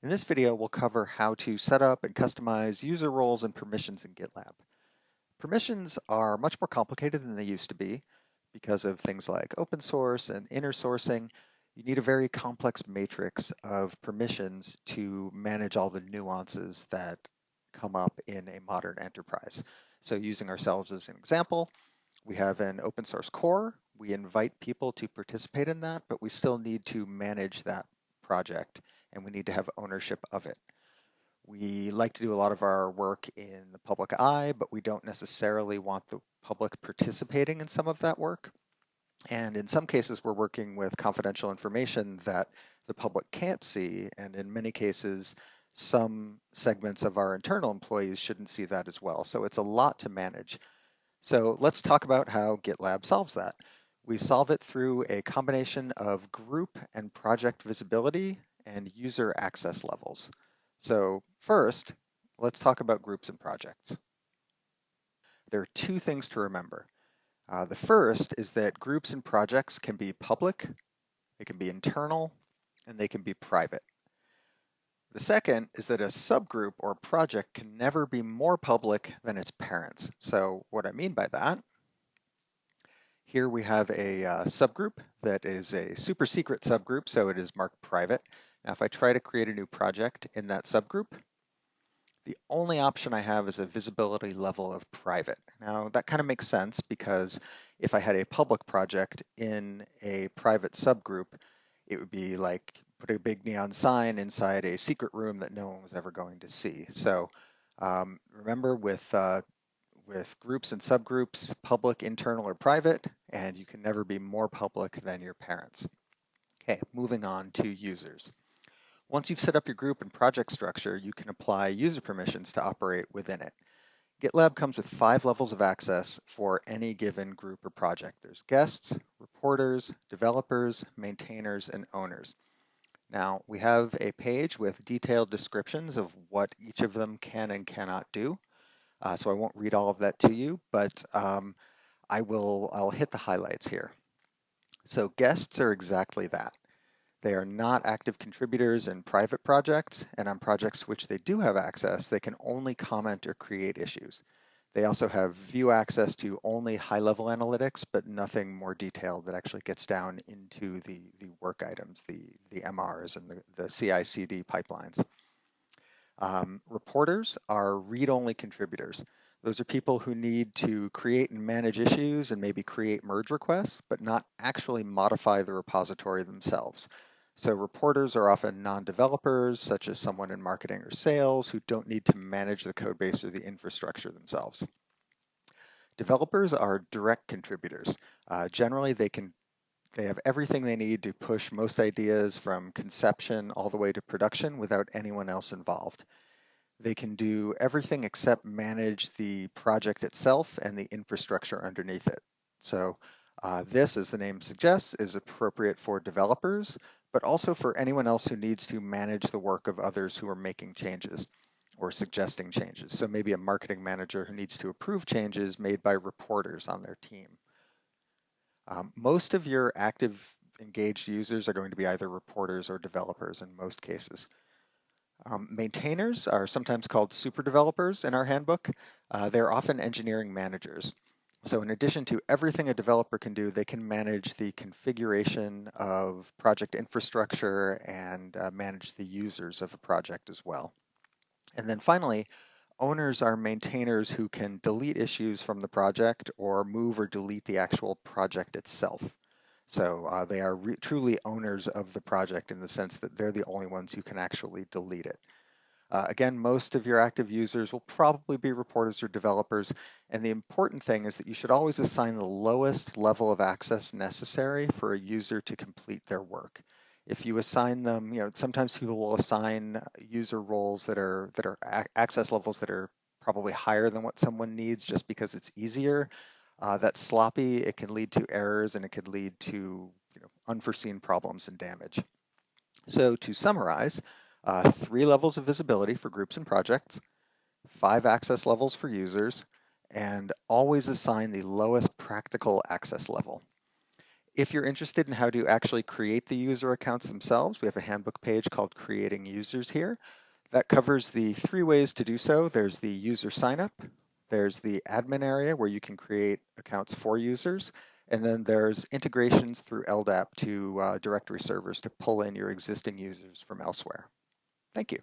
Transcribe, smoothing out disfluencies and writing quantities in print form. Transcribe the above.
In this video, we'll cover how to set up and customize user roles and permissions in GitLab. Permissions are much more complicated than they used to be because of things like open source and inner sourcing. You need a very complex matrix of permissions to manage all the nuances that come up in a modern enterprise. So using ourselves as an example, we have an open source core. We invite people to participate in that, but we still need to manage that project and we need to have ownership of it. We like to do a lot of our work in the public eye, but we don't necessarily want the public participating in some of that work. And in some cases, we're working with confidential information that the public can't see. And in many cases, some segments of our internal employees shouldn't see that as well. So it's a lot to manage. So let's talk about how GitLab solves that. We solve it through a combination of group and project visibility and user access levels. So first, let's talk about groups and projects. There are two things to remember. The first is that groups and projects can be public, they can be internal, and they can be private. The second is that a subgroup or project can never be more public than its parents. So what I mean by that, here we have a subgroup that is a super secret subgroup, so it is marked private. Now, if I try to create a new project in that subgroup, the only option I have is a visibility level of private. Now, that kind of makes sense because if I had a public project in a private subgroup, it would be like put a big neon sign inside a secret room that no one was ever going to see. So remember with groups and subgroups, public, internal, or private, and you can never be more public than your parents. Okay, moving on to users. Once you've set up your group and project structure, you can apply user permissions to operate within it. GitLab comes with 5 levels of access for any given group or project. There's guests, reporters, developers, maintainers, and owners. Now, we have a page with detailed descriptions of what each of them can and cannot do. So I won't read all of that to you, but I'll hit the highlights here. So guests are exactly that. They are not active contributors in private projects, and on projects which they do have access, they can only comment or create issues. They also have view access to only high-level analytics, but nothing more detailed that actually gets down into the work items, the MRs and the CI/CD pipelines. Reporters are read-only contributors. Those are people who need to create and manage issues and maybe create merge requests, but not actually modify the repository themselves. So reporters are often non-developers, such as someone in marketing or sales, who don't need to manage the code base or the infrastructure themselves. Developers are direct contributors. Generally, they have everything they need to push most ideas from conception all the way to production without anyone else involved. They can do everything except manage the project itself and the infrastructure underneath it. So this, as the name suggests, is appropriate for developers, but also for anyone else who needs to manage the work of others who are making changes or suggesting changes. So maybe a marketing manager who needs to approve changes made by reporters on their team. Most of your active engaged users are going to be either reporters or developers in most cases. Maintainers are sometimes called super developers in our handbook. They're often engineering managers. So in addition to everything a developer can do, they can manage the configuration of project infrastructure and manage the users of a project as well. And then finally, owners are maintainers who can delete issues from the project or move or delete the actual project itself. So they are truly owners of the project in the sense that they're the only ones who can actually delete it. Again, most of your active users will probably be reporters or developers, and the important thing is that you should always assign the lowest level of access necessary for a user to complete their work. If you assign them, sometimes people will assign user roles that are access levels that are probably higher than what someone needs just because it's easier. That's sloppy. It can lead to errors and it could lead to unforeseen problems and damage. So to summarize, 3 levels of visibility for groups and projects, 5 access levels for users, and always assign the lowest practical access level. If you're interested in how to actually create the user accounts themselves, we have a handbook page called Creating Users here. That covers the three ways to do so. There's the user signup, there's the admin area where you can create accounts for users, and then there's integrations through LDAP to directory servers to pull in your existing users from elsewhere. Thank you.